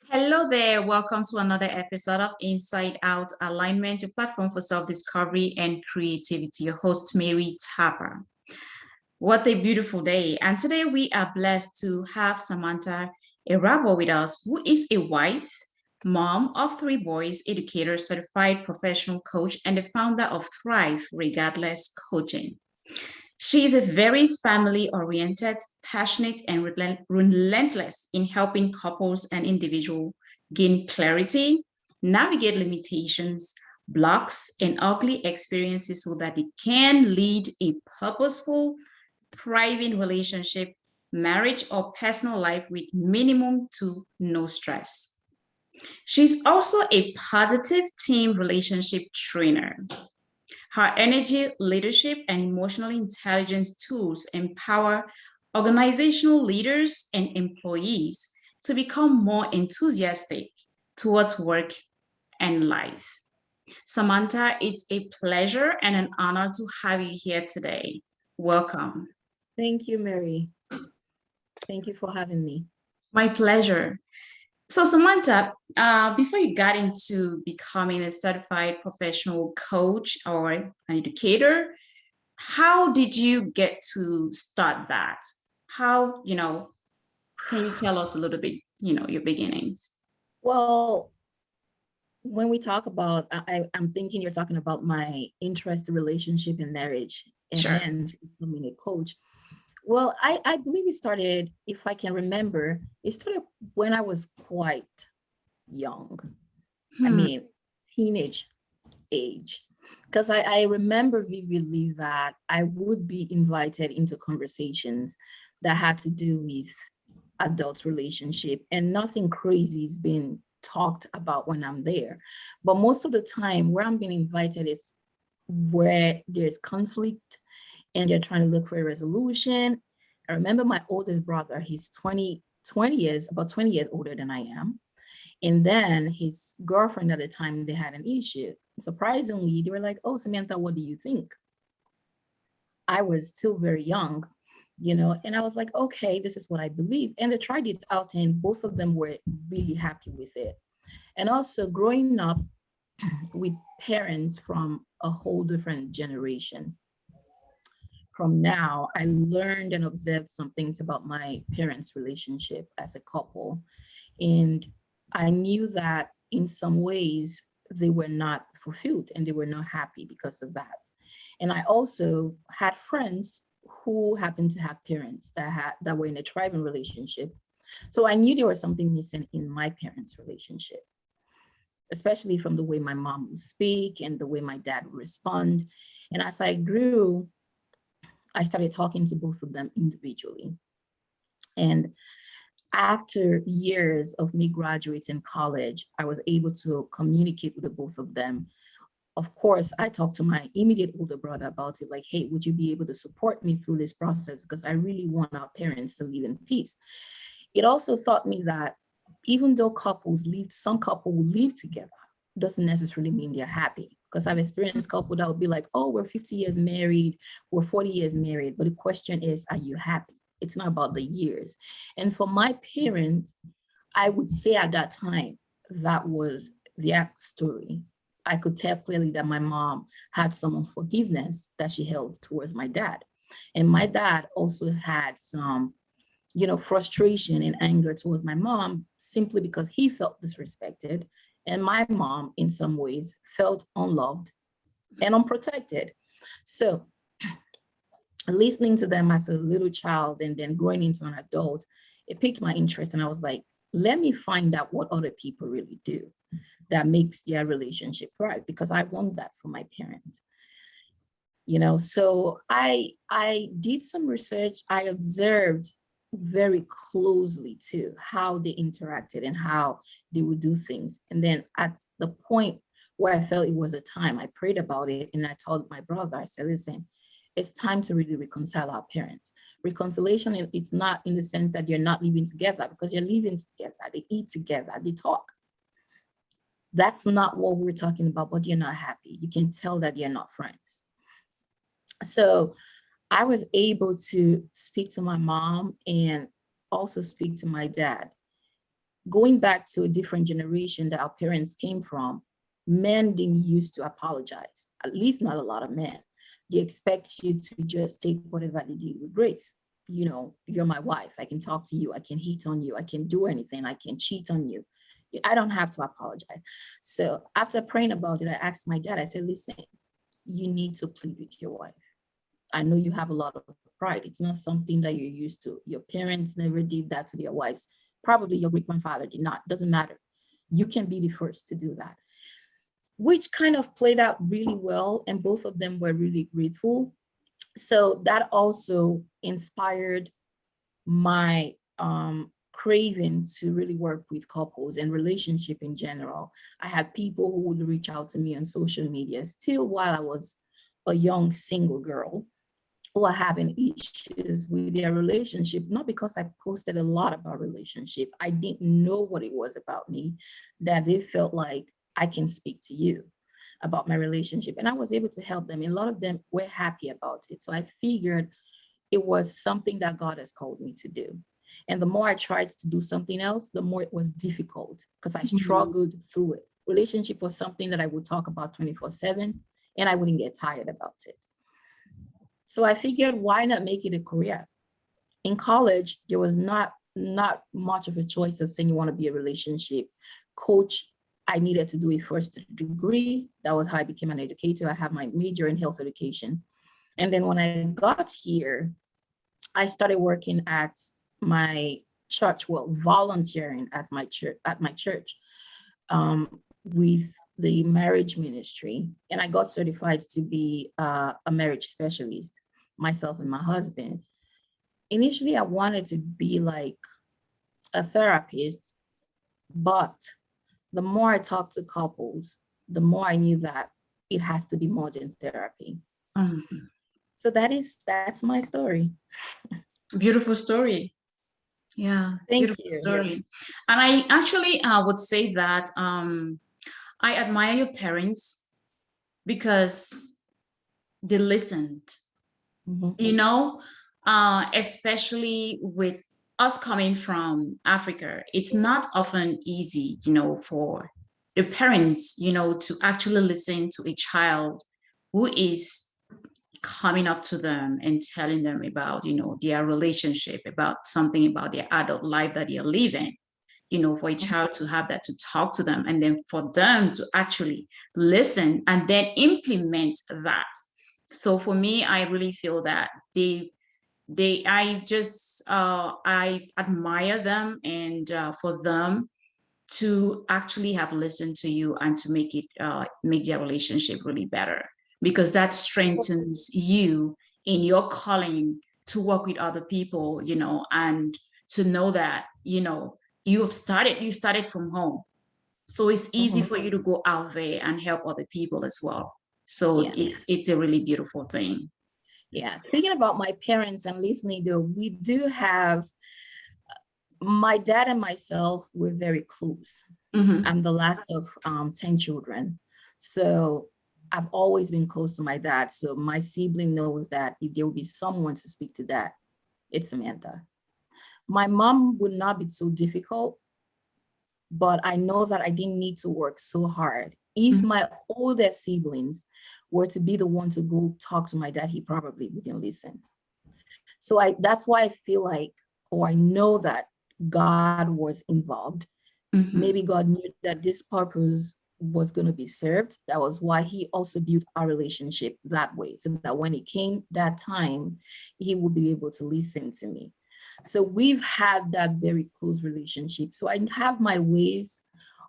Hello there. Welcome to another episode of Inside Out Alignment, your platform for self-discovery and creativity. Your host, Mary Tapper. What a beautiful day. And today we are blessed to have Samantha Erharbor with us, who is a wife, mom of three boys, educator, certified professional coach, and the founder of Thrive Regardless Coaching. She is a very family oriented, passionate, and relentless in helping couples and individuals gain clarity, navigate limitations, blocks, and ugly experiences so that they can lead a purposeful, thriving relationship, marriage, or personal life with minimum to no stress. She's also a positive team relationship trainer. Her energy, leadership, and emotional intelligence tools empower organizational leaders and employees to become more enthusiastic towards work and life. Samantha, it's a pleasure and an honor to have you here today. Welcome. Thank you, Mary. Thank you for having me. My pleasure. So, Samantha, before you got into becoming a certified professional coach or an educator, how did you get to start that? How, can you tell us a little bit, your beginnings? Well, when we talk about, I'm thinking you're talking about my interest, relationship, and marriage, and Sure. hence becoming a coach. Well, I believe it started, if I can remember, it started when I was quite young. I Hmm. mean, teenage age. Because I remember vividly that I would be invited into conversations that had to do with adult relationship, and nothing crazy is being talked about when I'm there. But most of the time where I'm being invited is where there's conflict and they're trying to look for a resolution. I remember my oldest brother, he's 20 years, about 20 years older than I am. And then his girlfriend at the time, they had an issue. Surprisingly, they were like, "Oh, Samantha, what do you think?" I was still very young, and I was like, okay, this is what I believe. And they tried it out, and both of them were really happy with it. And also, growing up with parents from a whole different generation from now, I learned and observed some things about my parents' relationship as a couple. And I knew that in some ways they were not fulfilled and they were not happy because of that. And I also had friends who happened to have parents that were in a thriving relationship. So I knew there was something missing in my parents' relationship, especially from the way my mom would speak and the way my dad would respond. And as I grew, I started talking to both of them individually. And after years of me graduating college, I was able to communicate with the both of them. Of course, I talked to my immediate older brother about it, like, hey, would you be able to support me through this process? Because I really want our parents to live in peace. It also taught me that even though some couple will live together, doesn't necessarily mean they're happy. Because I've experienced couple that would be like, oh, we're 50 years married, we're 40 years married. But the question is, are you happy? It's not about the years. And for my parents, I would say at that time, that was their story. I could tell clearly that my mom had some unforgiveness that she held towards my dad. And my dad also had some, frustration and anger towards my mom simply because he felt disrespected. And my mom, in some ways, felt unloved and unprotected. So listening to them as a little child and then growing into an adult, it piqued my interest. And I was like, let me find out what other people really do that makes their relationship thrive, because I want that for my parents. So I did some research. I observed very closely too how they interacted and how they would do things. And then at the point where I felt it was a time, I prayed about it and I told my brother, I said, listen, it's time to really reconcile our parents. Reconciliation, it's not in the sense that you're not living together, because you're living together, they eat together, they talk. That's not what we're talking about, but you're not happy. You can tell that you're not friends. So I was able to speak to my mom and also speak to my dad. going back to a different generation that our parents came from, men didn't used to apologize, at least not a lot of men. They expect you to just take whatever they did with grace. You know, you're my wife. I can talk to you. I can hit on you. I can do anything. I can cheat on you. I don't have to apologize. So after praying about it, I asked my dad, I said, listen, you need to plead with your wife. I know you have a lot of pride. It's not something that you're used to. Your parents never did that to their wives. Probably your great grandfather did not. Doesn't matter. You can be the first to do that, which kind of played out really well. And both of them were really grateful. So that also inspired my craving to really work with couples and relationship in general. I had people who would reach out to me on social media still while I was a young single girl who are having issues with their relationship, not because I posted a lot about relationship. I didn't know what it was about me, that they felt like I can speak to you about my relationship. And I was able to help them. And a lot of them were happy about it. So I figured it was something that God has called me to do. And the more I tried to do something else, the more it was difficult because I struggled through it. Relationship was something that I would talk about 24/7 and I wouldn't get tired about it. So I figured, why not make it a career? In college, there was not much of a choice of saying you want to be a relationship coach. I needed to do a first degree. That was how I became an educator. I have my major in health education. And then when I got here, I started working at my church, well, volunteering as my church at my church with the marriage ministry. And I got certified to be a marriage specialist, myself and my husband. Initially, I wanted to be like a therapist, but the more I talked to couples, the more I knew that it has to be more than therapy. Mhm. So that's my story. Beautiful story. Yeah, Thank beautiful you. story. And I actually would say that I admire your parents because they listened, Mhm. you know, especially with us coming from Africa. It's not often easy, for the parents, to actually listen to a child who is coming up to them and telling them about, their relationship, about something about their adult life that they're living. For a child to have that, to talk to them, and then for them to actually listen and then implement that. So for me, I really feel that I admire them, and for them to actually have listened to you and to make their relationship really better, because that strengthens you in your calling to work with other people, and to know that, you started from home. So it's easy Mhm. for you to go out there and help other people as well. So Yes. it's a really beautiful thing. Yeah. Speaking about my parents and listening, though, we do have my dad and myself, we're very close. Hmm. I'm the last of 10 children. So I've always been close to my dad. So my sibling knows that if there will be someone to speak to that, it's Samantha. My mom would not be so difficult, but I know that I didn't need to work so hard. If my older siblings were to be the one to go talk to my dad, he probably wouldn't listen. So that's why I feel like, or I know that God was involved. Maybe Hmm. God knew that this purpose was going to be served. That was why he also built our relationship that way, so that when it came that time, he would be able to listen to me. So we've had that very close relationship. So I have my ways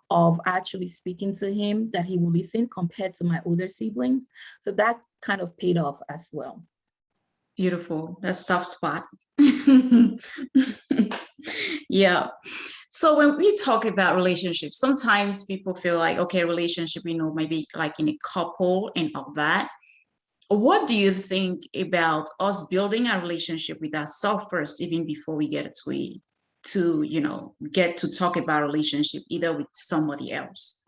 of actually speaking to him that he will listen compared to my older siblings. So that kind of paid off as well. Beautiful. That's soft spot. Yeah. So when we talk about relationships, sometimes people feel like, okay, relationship, maybe like in a couple and all that. What do you think about us building a relationship with ourselves first, even before we get to get to talk about relationship either with somebody else?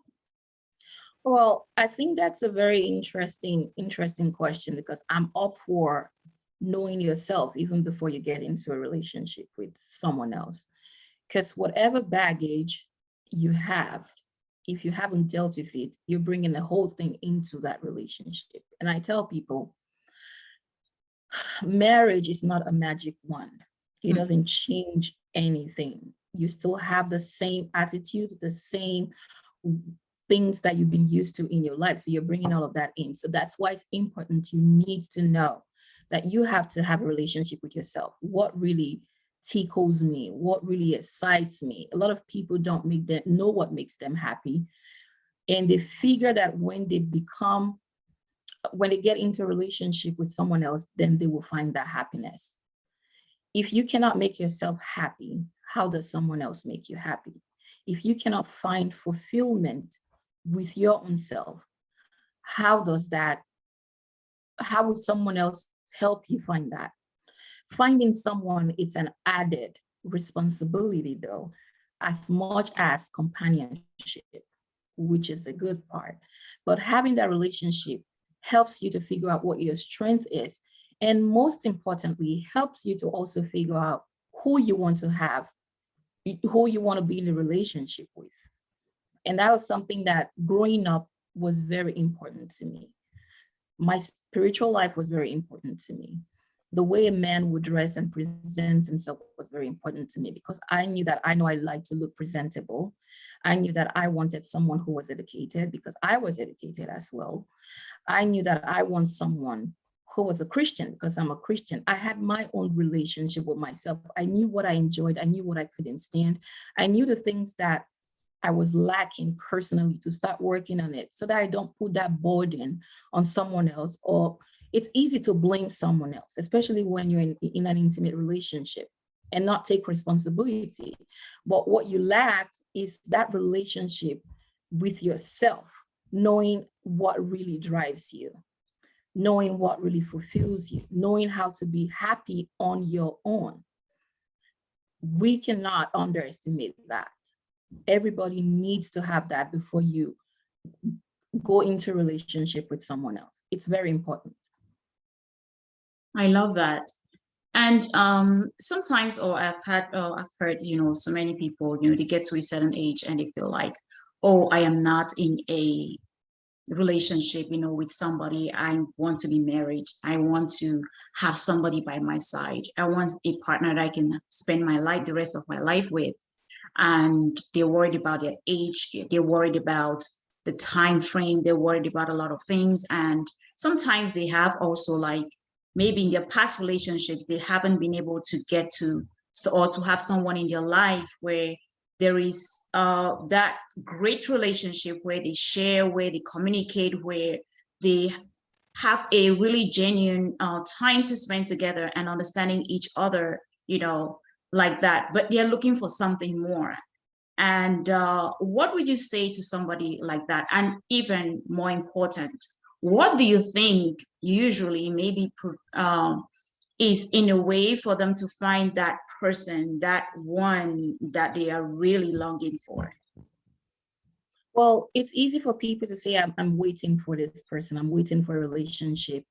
Well, I think that's a very interesting question, because I'm up for knowing yourself even before you get into a relationship with someone else. Because whatever baggage you have, if you haven't dealt with it, you're bringing the whole thing into that relationship. And I tell people, marriage is not a magic wand. It doesn't change anything. You still have the same attitude, the same things that you've been used to in your life. So you're bringing all of that in. So that's why it's important. You need to know that you have to have a relationship with yourself. What really tickles me? What really excites me? A lot of people don't make them know what makes them happy. And they figure that when they get into a relationship with someone else, then they will find that happiness. If you cannot make yourself happy, how does someone else make you happy? If you cannot find fulfillment with your own self, how would someone else help you find that? Finding someone, it's an added responsibility though, as much as companionship, which is the good part. But having that relationship helps you to figure out what your strength is. And most importantly, helps you to also figure out who you want to have, who you want to be in a relationship with. And that was something that growing up was very important to me. My spiritual life was very important to me. The way a man would dress and present himself was very important to me, because I know I like to look presentable. I knew that I wanted someone who was educated, because I was educated as well. I knew that I want someone who was a Christian, because I'm a Christian. I had my own relationship with myself. I knew what I enjoyed. I knew what I couldn't stand. I knew the things that I was lacking personally, to start working on it so that I don't put that burden on someone else. Or it's easy to blame someone else, especially when you're in an intimate relationship, and not take responsibility. But what you lack is that relationship with yourself, knowing what really drives you, knowing what really fulfills you, knowing how to be happy on your own. We cannot underestimate that. Everybody needs to have that before you go into a relationship with someone else. It's very important. I love that. And sometimes, or I've heard, so many people, they get to a certain age and they feel like, oh, I am not in a relationship, with somebody. I want to be married. I want to have somebody by my side. I want a partner that I can spend the rest of my life with. And they're worried about their age. They're worried about the time frame. They're worried about a lot of things. And sometimes they have also, like, maybe in their past relationships, they haven't been able to get to, or to have someone in their life where there is that great relationship where they share, where they communicate, where they have a really genuine time to spend together and understanding each other, like that. But they're looking for something more. And what would you say to somebody like that? And even more important, what do you think usually maybe is in a way for them to find that person, that one that they are really longing for? Well, it's easy for people to say, I'm waiting for this person, I'm waiting for a relationship,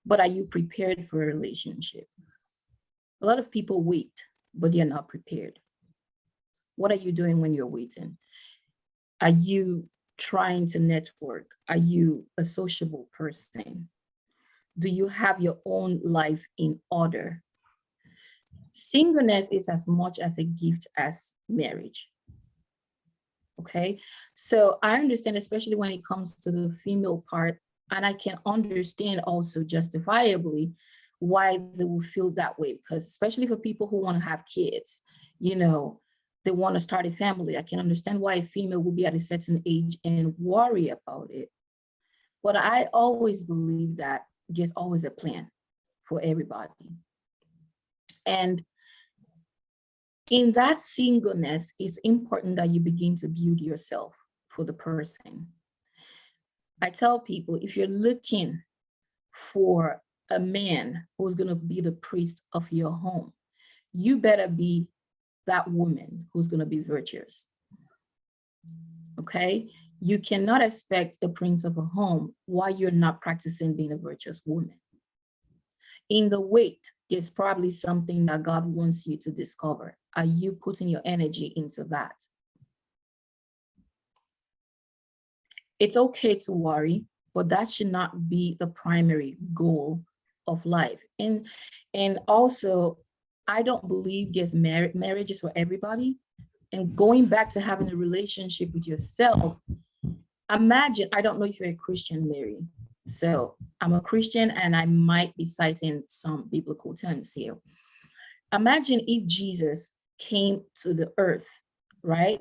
but are you prepared for a relationship? A lot of people wait, but they're not prepared. What are you doing when you're waiting? Are you trying to network? Are you a sociable person? Do you have your own life in order? Singleness is as much as a gift as marriage. Okay, so I understand, especially when it comes to the female part, and I can understand also justifiably why they will feel that way, because especially for people who want to have kids, they want to start a family. I can understand why a female will be at a certain age and worry about it. But I always believe that there's always a plan for everybody. And in that singleness, it's important that you begin to build yourself for the person. I tell people, if you're looking for a man who's going to be the priest of your home, you better be that woman who's going to be virtuous. Okay? You cannot expect the prince of a home while you're not practicing being a virtuous woman. In the wait, there's probably something that God wants you to discover. Are you putting your energy into that? It's okay to worry, but that should not be the primary goal of life. And also, I don't believe there's marriages for everybody. And going back to having a relationship with yourself, imagine, I don't know if you're a Christian, Mary. So I'm a Christian and I might be citing some biblical terms here. Imagine if Jesus came to the earth, right?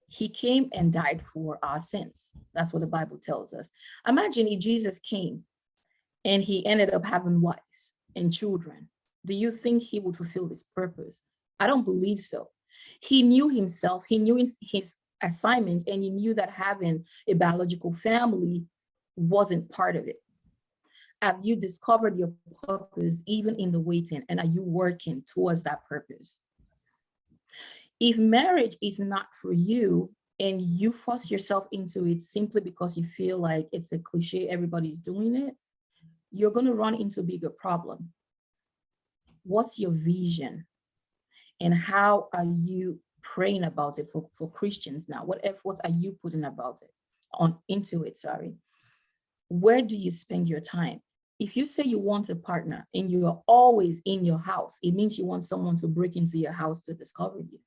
He came and died for our sins. That's what the Bible tells us. Imagine if Jesus came and he ended up having wives and children. Do you think he would fulfill his purpose? I don't believe so. He knew himself, he knew his assignments, and he knew that having a biological family wasn't part of it. Have you discovered your purpose even in the waiting, and are you working towards that purpose? If marriage is not for you and you force yourself into it simply because you feel like it's a cliche, everybody's doing it, you're going to run into a bigger problem. What's your vision? And how are you praying about it for Christians now? What efforts are you putting into it? Where do you spend your time? If you say you want a partner and you are always in your house, it means you want someone to break into your house to discover you.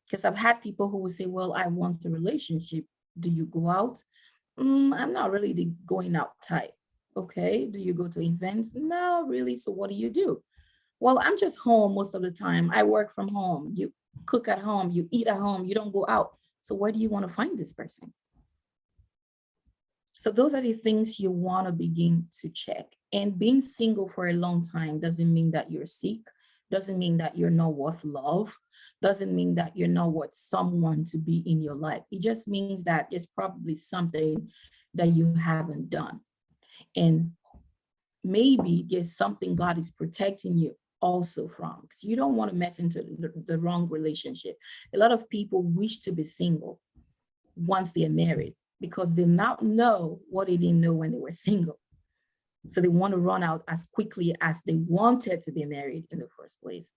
Because I've had people who will say, well, I want a relationship. Do you go out? I'm not really the going out type. Okay. Do you go to events? No, really. So what do you do? Well, I'm just home most of the time. I work from home. You cook at home. You eat at home. You don't go out. So where do you want to find this person? So those are the things you want to begin to check. And being single for a long time doesn't mean that you're sick, doesn't mean that you're not worth love, doesn't mean that you're not worth someone to be in your life. It just means that there's probably something that you haven't done. And maybe there's something God is protecting you also from, because you don't want to mess into the wrong relationship. A lot of people wish to be single once they're married, because they now know what they didn't know when they were single. So they want to run out as quickly as they wanted to be married in the first place.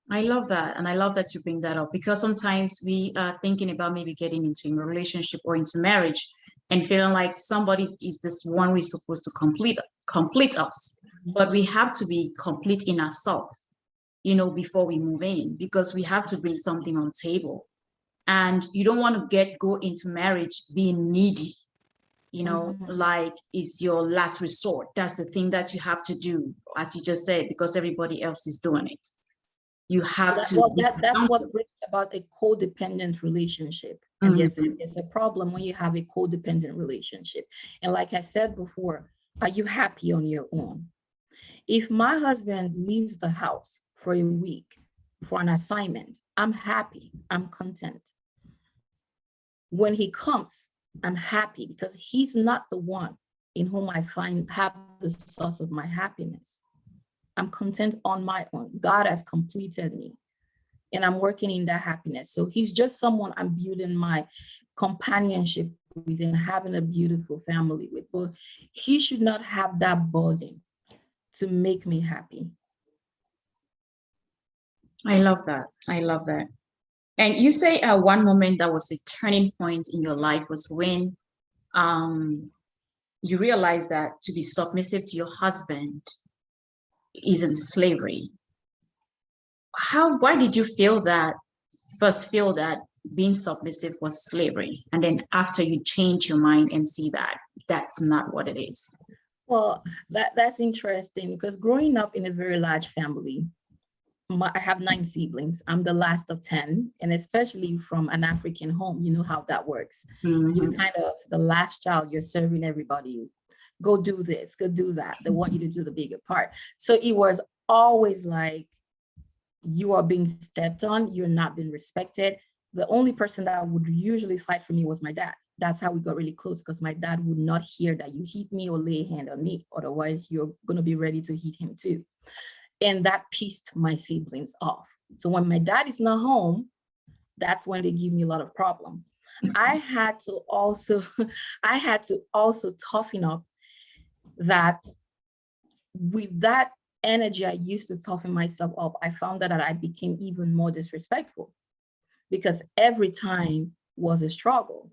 I love that. And I love that you bring that up, because sometimes we are thinking about maybe getting into a relationship or into marriage and feeling like somebody is this one we're supposed to complete us. But we have to be complete in ourselves, before we move in, because we have to bring something on the table. And you don't want to go into marriage being needy, like it's your last resort. That's the thing that you have to do, as you just said, because everybody else is doing it. You have to. Well, that's what brings about a codependent relationship. And there's a problem when you have a codependent relationship. And like I said before, are you happy on your own? If my husband leaves the house for a week for an assignment, I'm happy, I'm content. When he comes, I'm happy because he's not the one in whom I have the source of my happiness. I'm content on my own. God has completed me and I'm working in that happiness. So he's just someone I'm building my companionship with and having a beautiful family with. But he should not have that burden to make me happy. I love that. I love that. And you say one moment that was a turning point in your life was when you realized that to be submissive to your husband isn't slavery. Why did you first feel that being submissive was slavery? And then after you change your mind and see that that's not what it is. Well, that's interesting, because growing up in a very large family, I have 9 siblings. I'm the last of 10, and especially from an African home, you know how that works. You're kind of the last child, you're serving everybody. Go do this, go do that. They want you to do the bigger part. So it was always like you are being stepped on, you're not being respected. The only person that would usually fight for me was my dad. That's how we got really close, because my dad would not hear that you hit me or lay a hand on me. Otherwise, you're going to be ready to hit him too. And that pissed my siblings off. So when my dad is not home, that's when they give me a lot of problem. I had to also toughen up that with that energy I used to toughen myself up, I found that I became even more disrespectful because every time was a struggle.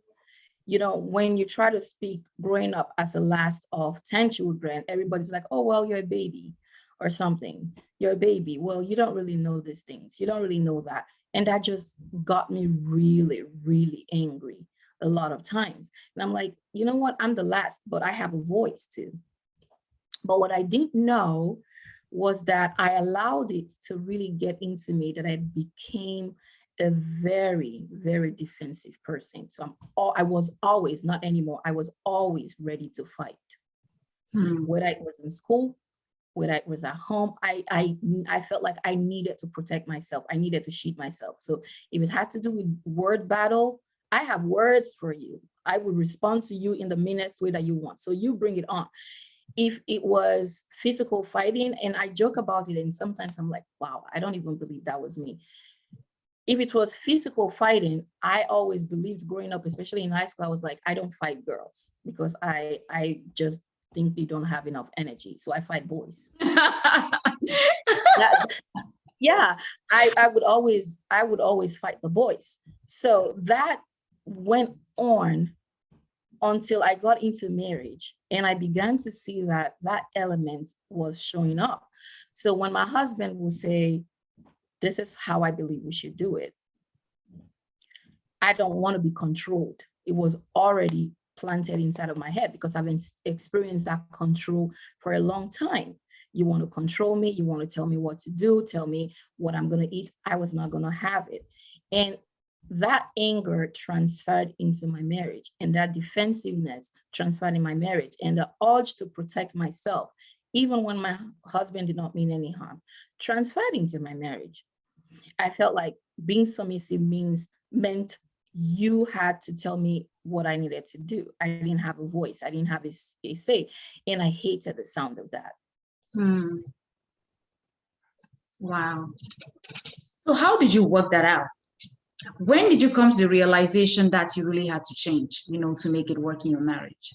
You know, when you try to speak growing up as the last of 10 children, everybody's like, oh, well, you're a baby or something. You're a baby. Well, you don't really know these things. You don't really know that. And that just got me really, really angry a lot of times. And I'm like, you know what? I'm the last, but I have a voice too. But what I didn't know was that I allowed it to really get into me, that I became a very, very defensive person. So I was always, not anymore, I was always ready to fight. Whether it was in school, whether it was at home, I felt like I needed to protect myself. I needed to shield myself. So if it had to do with word battle, I have words for you. I would respond to you in the meanest way that you want. So you bring it on. If it was physical fighting, and I joke about it, and sometimes I'm like, wow, I don't even believe that was me. If it was physical fighting, I always believed growing up, especially in high school, I was like, I don't fight girls because I just think they don't have enough energy. So I fight boys. That, yeah, I would always fight the boys. So that went on until I got into marriage, and I began to see that that element was showing up. So when my husband would say, this is how I believe we should do it, I don't want to be controlled. It was already planted inside of my head because I've experienced that control for a long time. You want to control me, you want to tell me what to do, tell me what I'm going to eat. I was not going to have it. And that anger transferred into my marriage, and that defensiveness transferred in my marriage, and the urge to protect myself, even when my husband did not mean any harm, transferred into my marriage. I felt like being submissive meant you had to tell me what I needed to do. I didn't have a voice. I didn't have a say. And I hated the sound of that. Wow. So how did you work that out? When did you come to the realization that you really had to change, to make it work in your marriage?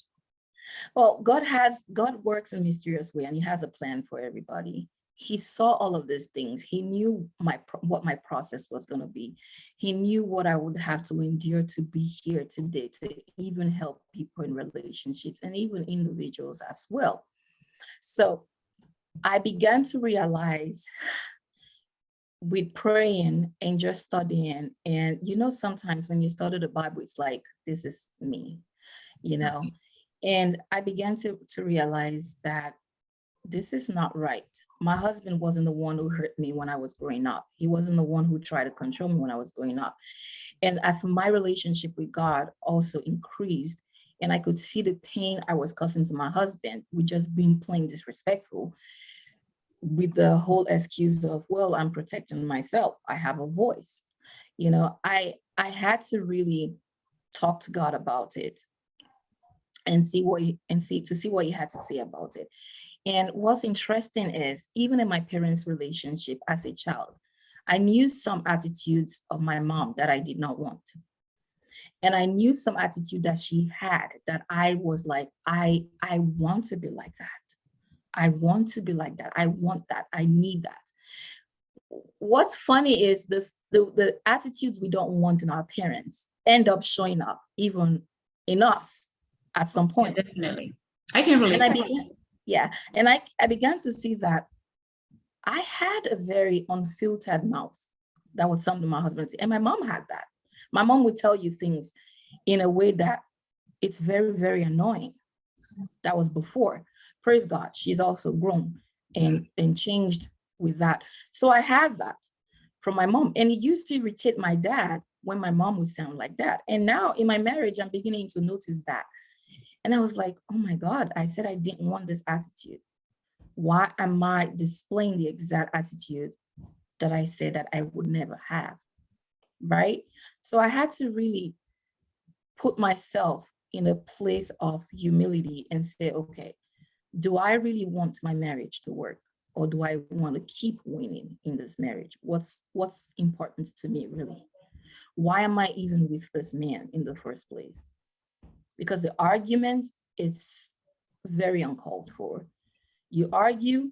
Well, God works in a mysterious way, and he has a plan for everybody. He saw all of these things. He knew what my process was going to be. He knew what I would have to endure to be here today, to even help people in relationships and even individuals as well. So I began to realize with praying and just studying, and sometimes when you study the Bible, it's like, this is me, and I began to realize that this is not right. My husband wasn't the one who hurt me when I was growing up. He wasn't the one who tried to control me when I was growing up. And as my relationship with God also increased, and I could see the pain I was causing to my husband with just being plain disrespectful, with the whole excuse of, well, I'm protecting myself, I have a voice. I had to really talk to God about it and see what he had to say about it. And what's interesting is, even in my parents' relationship as a child, I knew some attitudes of my mom that I did not want. And I knew some attitude that she had that I was like, I want to be like that. I want to be like that. I want that. I need that. What's funny is the attitudes we don't want in our parents end up showing up even in us at some point. Yeah, definitely. I can relate to that. Yeah. And I began to see that I had a very unfiltered mouth. That was something my husband said. And my mom had that. My mom would tell you things in a way that it's very, very annoying. That was before. Praise God. She's also grown and changed with that. So I had that from my mom. And it used to irritate my dad when my mom would sound like that. And now in my marriage, I'm beginning to notice that. And I was like, oh my God, I said I didn't want this attitude. Why am I displaying the exact attitude that I said that I would never have? Right? So I had to really put myself in a place of humility and say, okay, do I really want my marriage to work? Or do I want to keep winning in this marriage? What's important to me, really? Why am I even with this man in the first place? Because the argument, it's very uncalled for. You argue,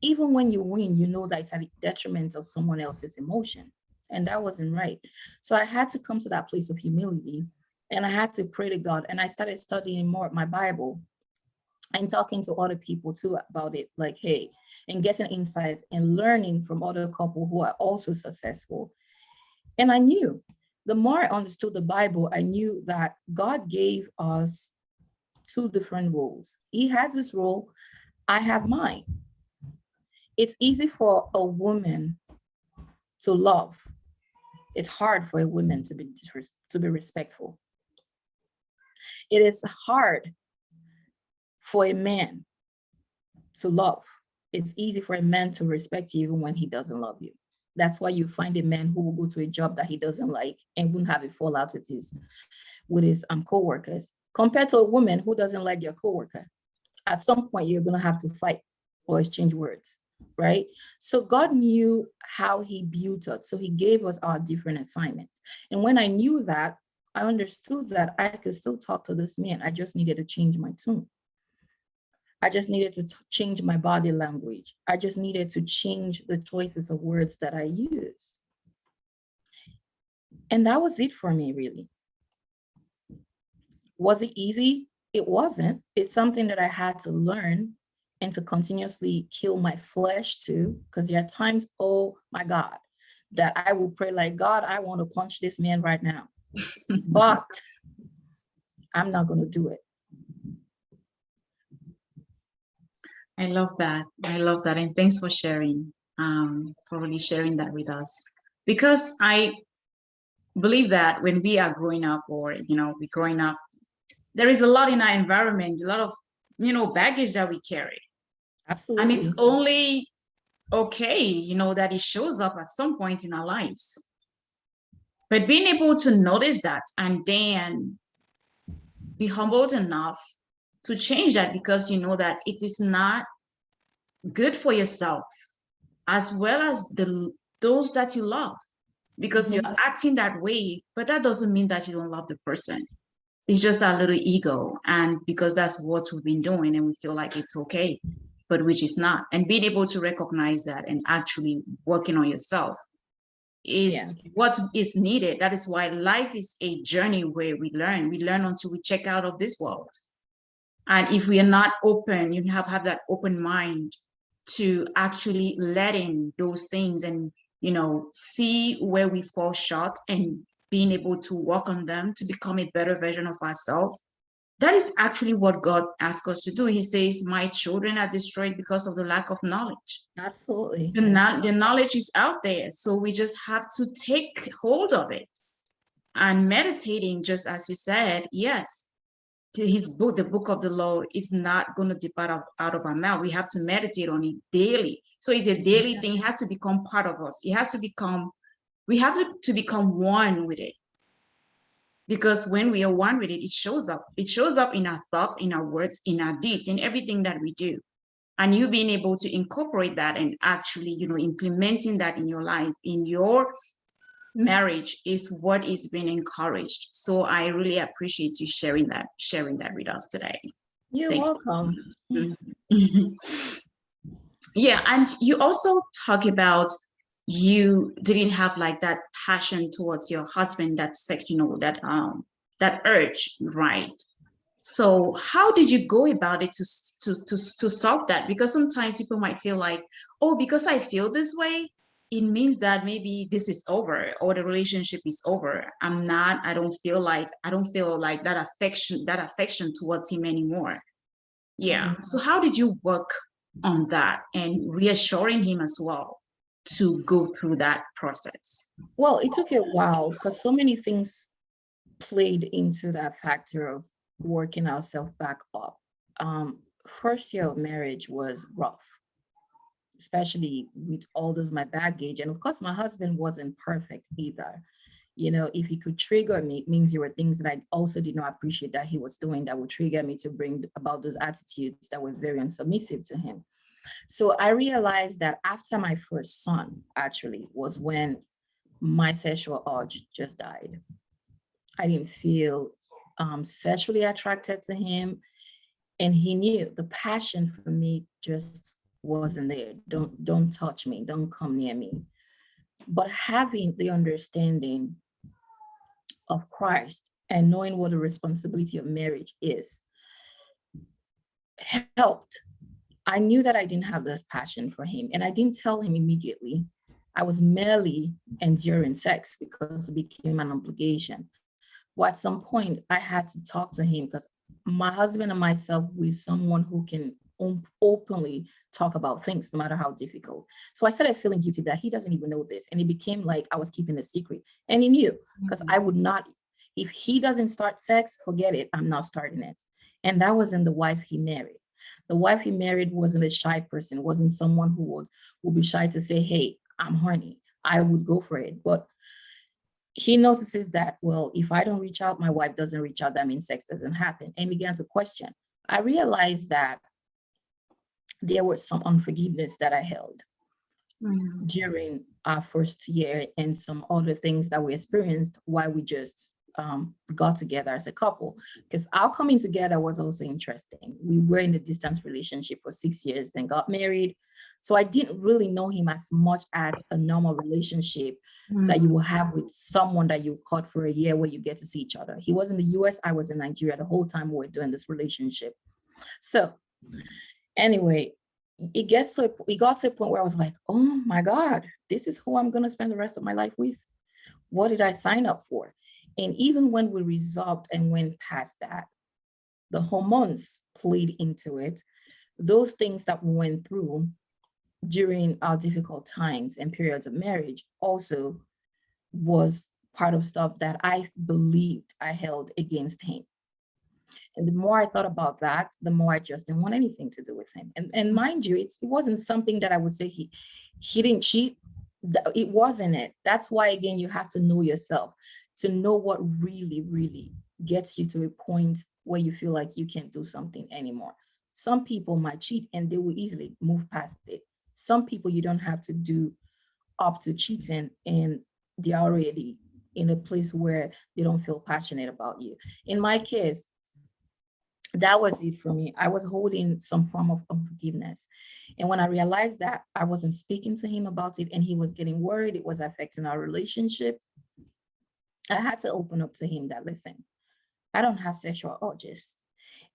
even when you win, you know that it's at the detriment of someone else's emotion. And that wasn't right. So I had to come to that place of humility, and I had to pray to God. And I started studying more my Bible and talking to other people too about it, like, hey, and getting insights and learning from other couples who are also successful. And I knew, the more I understood the Bible, I knew that God gave us two different roles. He has this role, I have mine. It's easy for a woman to love. It's hard for a woman to be respectful. It is hard for a man to love. It's easy for a man to respect you even when he doesn't love you. That's why you find a man who will go to a job that he doesn't like and won't have a fallout with his co-workers, compared to a woman who doesn't like your co-worker. At some point, you're going to have to fight or exchange words, right? So God knew how he built us. So he gave us our different assignments. And when I knew that, I understood that I could still talk to this man. I just needed to change my tune. I just needed to change my body language. I just needed to change the choices of words that I use. And that was it for me, really. Was it easy? It wasn't. It's something that I had to learn and to continuously kill my flesh too, because there are times, oh my God, that I will pray like, God, I want to punch this man right now, but I'm not going to do it. I love that. I love that. And thanks for sharing, for really sharing that with us. Because I believe that when we are growing up, or, we're growing up, there is a lot in our environment, a lot of, baggage that we carry. Absolutely. And it's only okay, that it shows up at some point in our lives. But being able to notice that and then be humbled enough to change that, because you know that it is not good for yourself as well as those that you love, because you're acting that way, but that doesn't mean that you don't love the person. It's just our little ego, and because that's what we've been doing and we feel like it's okay, but which is not. And being able to recognize that and actually working on yourself is what is needed. That is why life is a journey where we learn until we check out of this world. And if we are not open, you have that open mind to actually let in those things and, see where we fall short and being able to work on them to become a better version of ourselves. That is actually what God asks us to do. He says, my children are destroyed because of the lack of knowledge. Absolutely. The knowledge is out there. So we just have to take hold of it. And meditating, just as you said, yes, his book, the book of the law, is not going to depart out of our mouth. We have to meditate on it daily. So it's a daily thing. It has to become part of us. We have to become one with it. Because when we are one with it, it shows up. It shows up in our thoughts, in our words, in our deeds, in everything that we do. And you being able to incorporate that and actually, implementing that in your life, in your marriage, is what is being encouraged. So I really appreciate you sharing that with us today. You're welcome. Yeah, and you also talk about you didn't have like that passion towards your husband, that that urge, right? So how did you go about it to solve that? Because sometimes people might feel like, oh, because I feel this way, it means that maybe this is over or the relationship is over. I don't feel like that affection towards him anymore. Yeah. So how did you work on that and reassuring him as well to go through that process? Well, it took a while because so many things played into that factor of working ourselves back up. First year of marriage was rough, especially with all this my baggage. And of course, my husband wasn't perfect either. If he could trigger me, it means there were things that I also did not appreciate that he was doing that would trigger me to bring about those attitudes that were very unsubmissive to him. So I realized that after my first son, actually, was when my sexual urge just died. I didn't feel sexually attracted to him. And he knew the passion for me just wasn't there. Don't touch me, don't come near me. But having the understanding of Christ and knowing what the responsibility of marriage is helped. I knew that I didn't have this passion for him, and I didn't tell him immediately. I was merely enduring sex because it became an obligation. But at some point, I had to talk to him because my husband and myself, we're someone who can openly talk about things, no matter how difficult. So I started feeling guilty that he doesn't even know this. And it became like I was keeping a secret. And he knew, because I would not, if he doesn't start sex, forget it, I'm not starting it. And that wasn't the wife he married. The wife he married wasn't a shy person, wasn't someone who would be shy to say, hey, I'm horny. I would go for it. But he notices that, well, if I don't reach out, my wife doesn't reach out, that means sex doesn't happen, and began to question. I realized that there was some unforgiveness that I held during our first year, and some other things that we experienced while we just got together as a couple. Because our coming together was also interesting. We were in a distance relationship for 6 years, then got married. So I didn't really know him as much as a normal relationship that you will have with someone that you caught for a year where you get to see each other. He was in the US, I was in Nigeria the whole time we were doing this relationship. So anyway, it got to a point where I was like, oh my God, this is who I'm going to spend the rest of my life with. What did I sign up for? And even when we resolved and went past that, the hormones played into it. Those things that we went through during our difficult times and periods of marriage also was part of stuff that I believed I held against him. And the more I thought about that, the more I just didn't want anything to do with him. And mind you, it wasn't something that I would say he didn't cheat. It wasn't it. That's why, again, you have to know yourself to know what really, really gets you to a point where you feel like you can't do something anymore. Some people might cheat and they will easily move past it. Some people you don't have to do up to cheating, and they're already in a place where they don't feel passionate about you. In my case, that was it for me. I was holding some form of unforgiveness. And when I realized that I wasn't speaking to him about it and he was getting worried, it was affecting our relationship, I had to open up to him that, listen, I don't have sexual urges.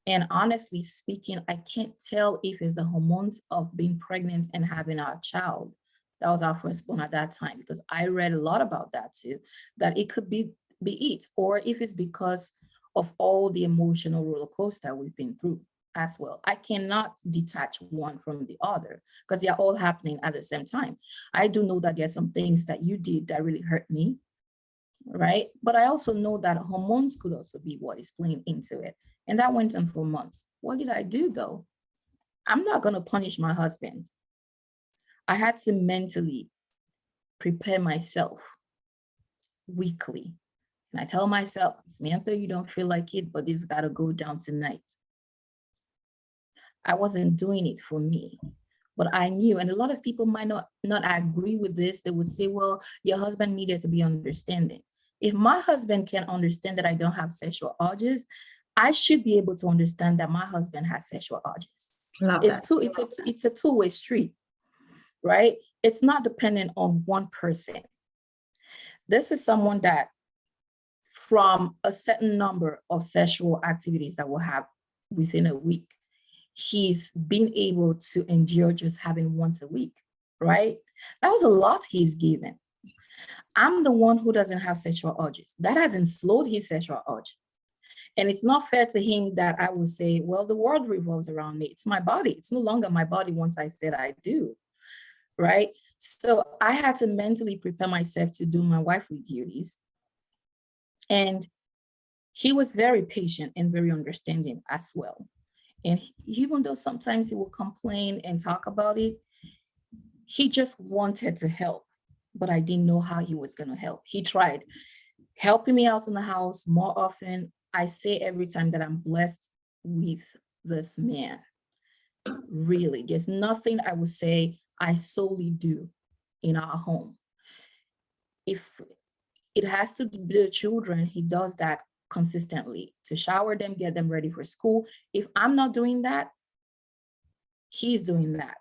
And honestly speaking, I can't tell if it's the hormones of being pregnant and having our child. That was our firstborn at that time, because I read a lot about that too, that it could be it, or if it's because of all the emotional roller coaster we've been through as well. I cannot detach one from the other because they're all happening at the same time. I do know that there are some things that you did that really hurt me, right? But I also know that hormones could also be what is playing into it. And that went on for months. What did I do though? I'm not going to punish my husband. I had to mentally prepare myself weekly. And I tell myself, Samantha, you don't feel like it, but this got to go down tonight. I wasn't doing it for me, but I knew, and a lot of people might not agree with this. They would say, well, your husband needed to be understanding. If my husband can understand that I don't have sexual urges, I should be able to understand that my husband has sexual urges. It's a two-way street, right? It's not dependent on one person. This is someone that from a certain number of sexual activities that we'll have within a week, he's been able to endure just having once a week, right? That was a lot he's given. I'm the one who doesn't have sexual urges. That hasn't slowed his sexual urge. And it's not fair to him that I would say, well, the world revolves around me. It's my body. It's no longer my body once I said I do, right? So I had to mentally prepare myself to do my wifely duties. And he was very patient and very understanding as well. And even though sometimes he will complain and talk about it, he just wanted to help, but I didn't know how he was going to help. He tried helping me out in the house more often. I say every time that I'm blessed with this man. Really, there's nothing I would say I solely do in our home. If it has to be the children, he does that consistently, to shower them, get them ready for school. If I'm not doing that, he's doing that.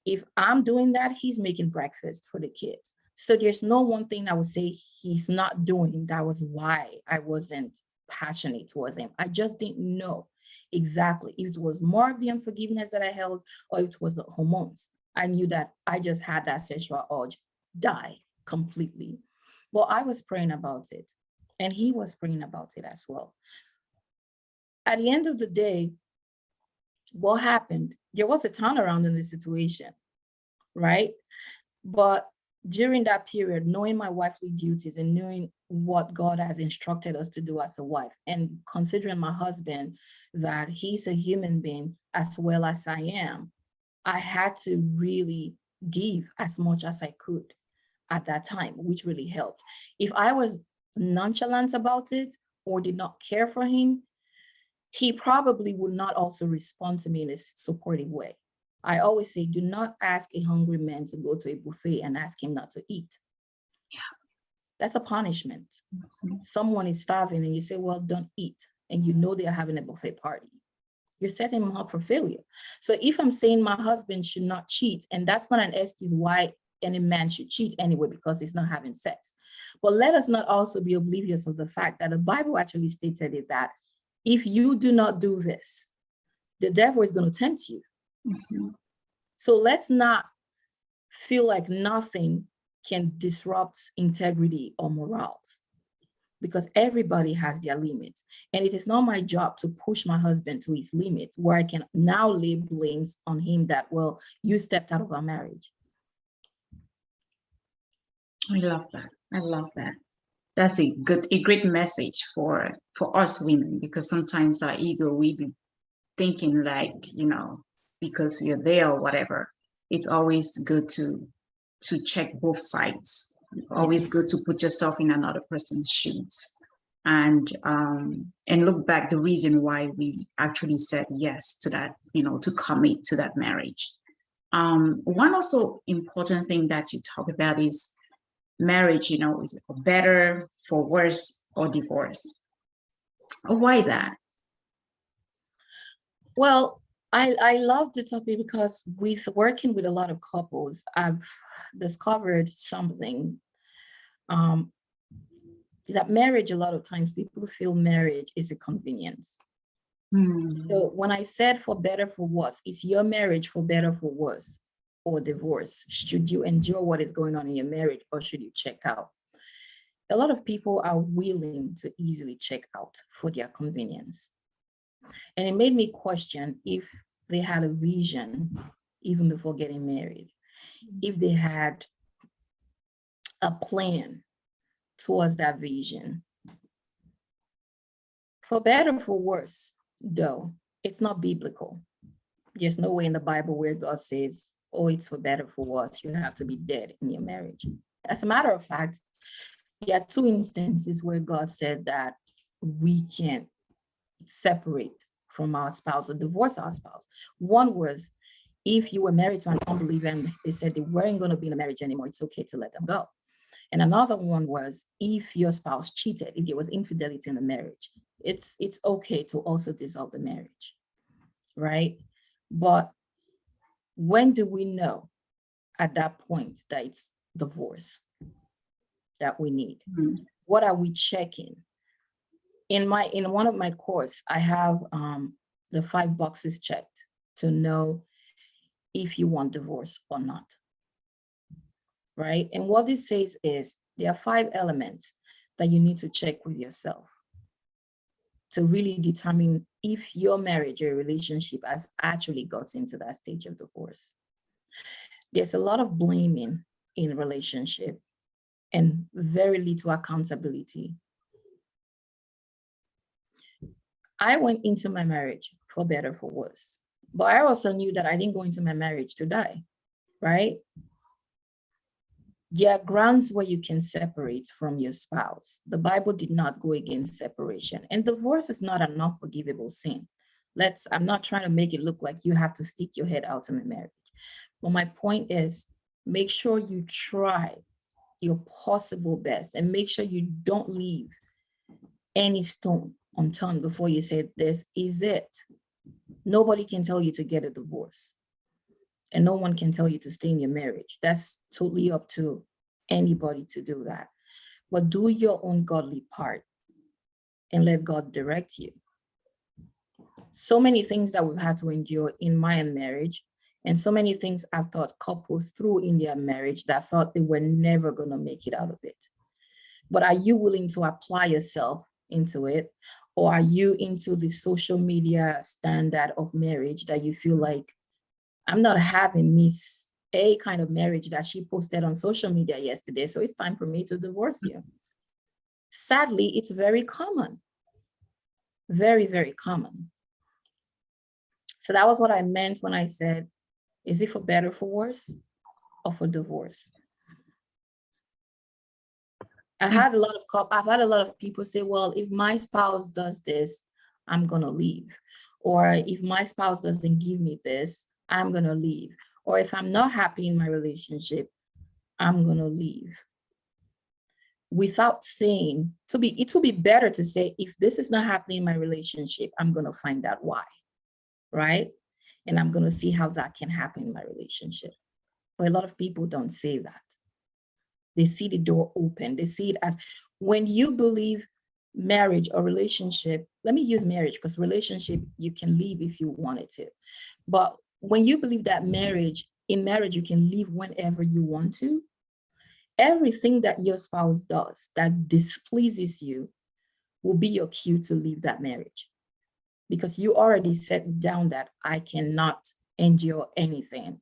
If I'm doing that, he's making breakfast for the kids. So there's no one thing I would say he's not doing. That was why I wasn't passionate towards him. I just didn't know exactly if it was more of the unforgiveness that I held or if it was the hormones. I knew that I just had that sexual urge die completely. Well, I was praying about it, and he was praying about it as well. At the end of the day, what happened? There was a turnaround in the situation, right? But during that period, knowing my wifely duties and knowing what God has instructed us to do as a wife, and considering my husband that he's a human being as well as I am, I had to really give as much as I could at that time, which really helped. If I was nonchalant about it or did not care for him, he probably would not also respond to me in a supportive way. I always say, do not ask a hungry man to go to a buffet and ask him not to eat. That's a punishment. Someone is starving and you say, well, don't eat. And you know they're having a buffet party. You're setting them up for failure. So if I'm saying my husband should not cheat, and that's not an excuse why any man should cheat anyway, because he's not having sex. But let us not also be oblivious of the fact that the Bible actually stated it, that if you do not do this, the devil is going to tempt you. Mm-hmm. So let's not feel like nothing can disrupt integrity or morals, because everybody has their limits. And it is not my job to push my husband to his limits, where I can now lay blames on him that, well, you stepped out of our marriage. I love that. I love that. That's a great message for us women, because sometimes our ego, we be thinking like, because we are there or whatever. It's always good to check both sides. Always good to put yourself in another person's shoes, and look back the reason why we actually said yes to that, to commit to that marriage. One also important thing that you talk about is marriage, is it for better, for worse, or divorce? Why that? Well, I love the topic because with working with a lot of couples, I've discovered something, that marriage, a lot of times people feel marriage is a convenience. So when I said for better, for worse, is your marriage for better, for worse, or divorce? Should you endure what is going on in your marriage, or should you check out? A lot of people are willing to easily check out for their convenience. And it made me question if they had a vision even before getting married, if they had a plan towards that vision. For better, for worse, though, it's not biblical. There's no way in the Bible where God says, oh, it's for better, for worse, you have to be dead in your marriage. As a matter of fact, there are two instances where God said that we can separate from our spouse or divorce our spouse. One was if you were married to an unbeliever and they said they weren't going to be in a marriage anymore, it's okay to let them go. And another one was if your spouse cheated, if there was infidelity in the marriage, it's okay to also dissolve the marriage, right? But when do we know at that point that it's divorce that we need? Mm-hmm. What are we checking? In one of my course, I have the 5 boxes checked to know if you want divorce or not, right? And what this says is there are 5 elements that you need to check with yourself to really determine if your marriage or relationship has actually got into that stage of divorce. There's a lot of blaming in relationship and very little accountability. I went into my marriage for better, for worse, but I also knew that I didn't go into my marriage to die, right? There are grounds where you can separate from your spouse. The Bible did not go against separation, and divorce is not an unforgivable sin. I'm not trying to make it look like you have to stick your head out in a marriage. But my point is, make sure you try your possible best and make sure you don't leave any stone unturned before you say, this is it. Nobody can tell you to get a divorce. And no one can tell you to stay in your marriage. That's totally up to anybody to do that. But do your own godly part and let God direct you. So many things that we've had to endure in my marriage, and so many things I've taught couples through in their marriage that thought they were never going to make it out of it. But are you willing to apply yourself into it? Or are you into the social media standard of marriage that you feel like, I'm not having Miss A kind of marriage that she posted on social media yesterday, so it's time for me to divorce you. Sadly, it's very common. Very, very common. So that was what I meant when I said, is it for better, for worse, or for divorce? I've had a lot of people say, well, if my spouse does this, I'm gonna leave. Or if my spouse doesn't give me this, I'm gonna leave. Or if I'm not happy in my relationship, I'm gonna leave. Without saying, it will be better to say, if this is not happening in my relationship, I'm gonna find out why, right? And I'm gonna see how that can happen in my relationship. But a lot of people don't say that. They see the door open. They see it as, when you believe marriage or relationship, let me use marriage because relationship, you can leave if you wanted to. But when you believe that in marriage, you can leave whenever you want to, everything that your spouse does that displeases you will be your cue to leave that marriage. Because you already set down that I cannot endure anything.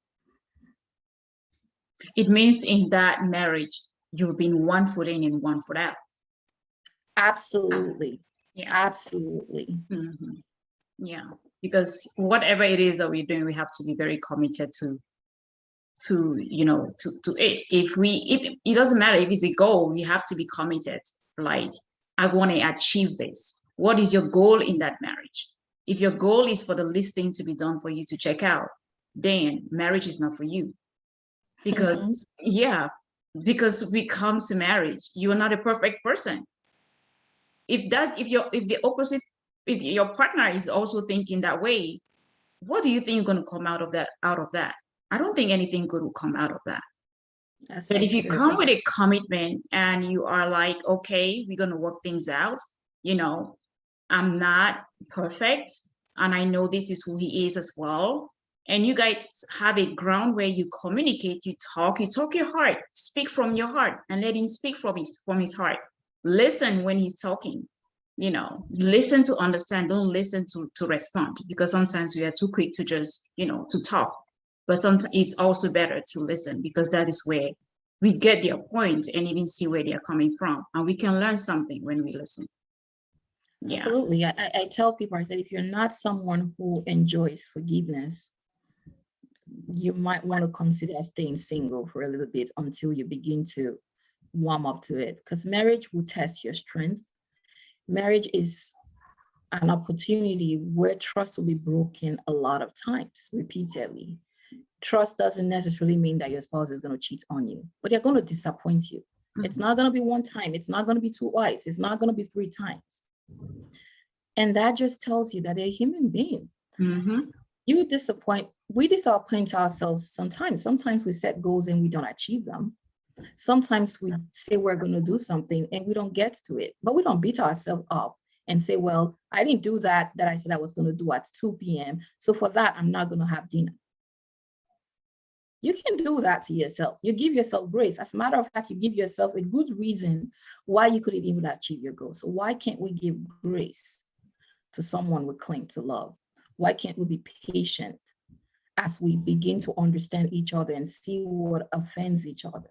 It means in that marriage, you've been one foot in and one foot out. Absolutely. Yeah. Absolutely. Mm-hmm. Yeah. Because whatever it is that we're doing, we have to be very committed to it. If it doesn't matter if it's a goal, you have to be committed. Like, I want to achieve this. What is your goal in that marriage? If your goal is for the least thing to be done for you to check out, then marriage is not for you. Because because we come to marriage, you're not a perfect person. If your partner is also thinking that way, what do you think is going to come out of that? I don't think anything good will come out of that. That's But so if you true. come with a commitment and you are like, okay, we're going to work things out, I'm not perfect, and I know this is who he is as well. And you guys have a ground where you communicate, you talk your heart, speak from your heart, and let him speak from his heart. Listen when he's talking, listen to understand, don't listen to respond, because sometimes we are too quick to just, to talk. But sometimes it's also better to listen, because that is where we get their point and even see where they're coming from. And we can learn something when we listen. Yeah. Absolutely. I tell people, I said, if you're not someone who enjoys forgiveness, you might want to consider staying single for a little bit until you begin to warm up to it, because marriage will test your strength. Marriage is an opportunity where trust will be broken a lot of times, repeatedly. Trust doesn't necessarily mean that your spouse is going to cheat on you, but they're going to disappoint you. Mm-hmm. It's not going to be one time. It's not going to be twice. It's not going to be 3 times. And that just tells you that they're a human being. Mm-hmm. We disappoint ourselves sometimes. Sometimes we set goals and we don't achieve them. Sometimes we say we're going to do something and we don't get to it, but we don't beat ourselves up and say, well, I didn't do that I said I was going to do at 2 p.m. So for that, I'm not going to have dinner. You can do that to yourself. You give yourself grace. As a matter of fact, you give yourself a good reason why you couldn't even achieve your goal. So why can't we give grace to someone we claim to love? Why can't we be patient as we begin to understand each other and see what offends each other,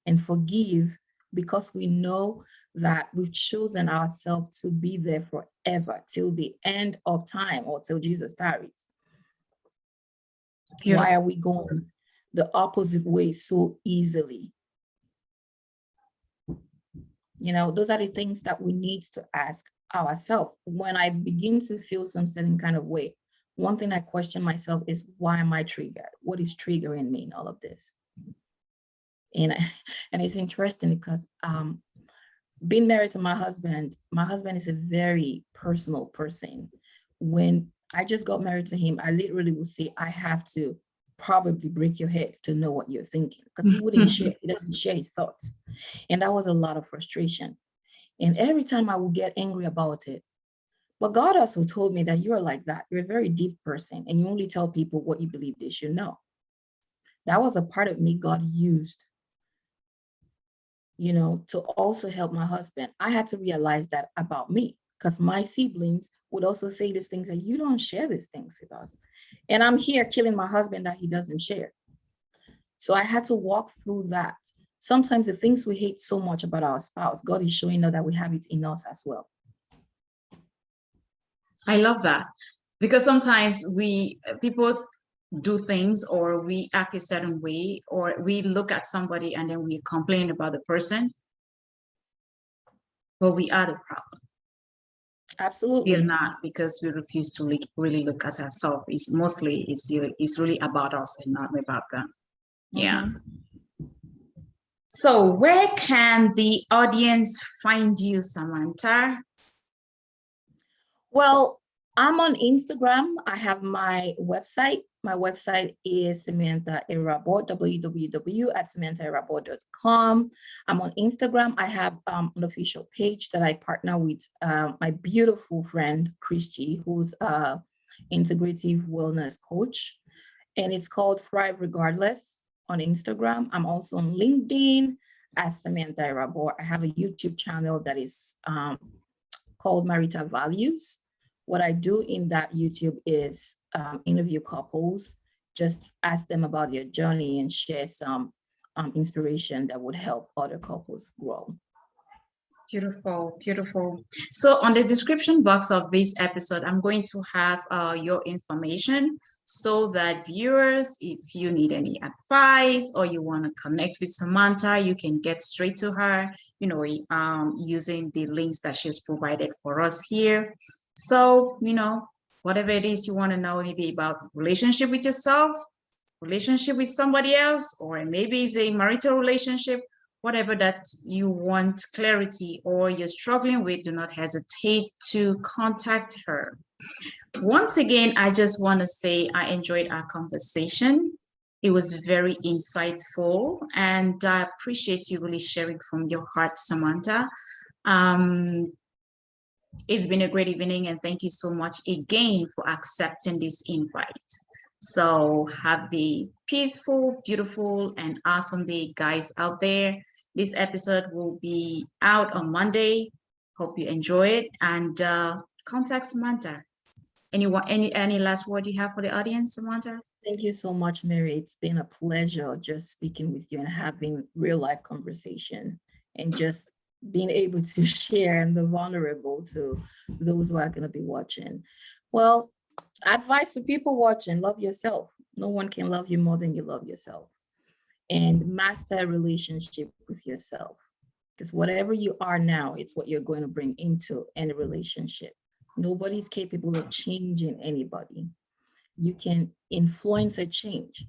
and forgive, because we know that we've chosen ourselves to be there forever till the end of time, or till Jesus tarries? Beautiful. Why are we going the opposite way so easily? Those are the things that we need to ask ourselves. When I begin to feel some certain kind of way, one thing I question myself is, why am I triggered? What is triggering me in all of this? And it's interesting because being married to my husband is a very personal person. When I just got married to him, I literally would say, I have to probably break your head to know what you're thinking, because he doesn't share his thoughts. And that was a lot of frustration. And every time I would get angry about it. But God also told me that you are like that. You're a very deep person, and you only tell people what you believe they should know. That was a part of me God used, to also help my husband. I had to realize that about me, because my siblings would also say these things, and you don't share these things with us. And I'm here killing my husband that he doesn't share. So I had to walk through that. Sometimes the things we hate so much about our spouse, God is showing us that we have it in us as well. I love that, because sometimes people do things, or we act a certain way, or we look at somebody and then we complain about the person, but we are the problem. Absolutely. We're not, because we refuse to really look at ourselves. It's really about us and not about them. Yeah. So where can the audience find you, Samantha? Well, I'm on Instagram. I have my website. My website is Samantha Erharbor, www.samanthaerharbor.com. I'm on Instagram. I have an official page that I partner with my beautiful friend, Christy, who's an integrative wellness coach. And it's called Thrive Regardless on Instagram. I'm also on LinkedIn as Samantha Erharbor. I have a YouTube channel that is called Marital Values. What I do in that YouTube is interview couples, just ask them about their journey and share some inspiration that would help other couples grow. Beautiful, beautiful. So on the description box of this episode, I'm going to have your information, so that viewers, if you need any advice or you want to connect with Samantha, you can get straight to her, using the links that she's provided for us here. So, whatever it is you want to know, maybe about relationship with yourself, relationship with somebody else, or maybe it's a marital relationship, whatever that you want clarity or you're struggling with, do not hesitate to contact her. Once again, I just want to say I enjoyed our conversation. It was very insightful, and I appreciate you really sharing from your heart, Samantha. It's been a great evening, and thank you so much again for accepting this invite. So have a peaceful, beautiful, and awesome day, guys, out there. This episode will be out on Monday. Hope you enjoy it, and contact Samantha. Any last word you have for the audience, Samantha? Thank you so much, Mary. It's been a pleasure just speaking with you and having real life conversation, and just being able to share and be vulnerable to those who are going to be watching. Well, advice to people watching: love yourself. No one can love you more than you love yourself. And master a relationship with yourself, because whatever you are now, it's what you're going to bring into any relationship. Nobody's capable of changing anybody. You can influence a change,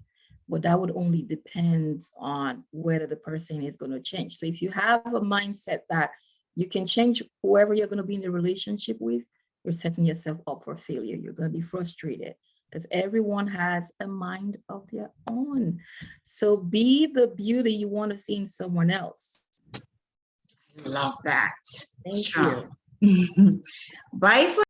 but that would only depend on whether the person is going to change. So if you have a mindset that you can change whoever you're going to be in the relationship with, you're setting yourself up for failure. You're going to be frustrated, because everyone has a mind of their own. So be the beauty you want to see in someone else. Love that. Thank you. Bye for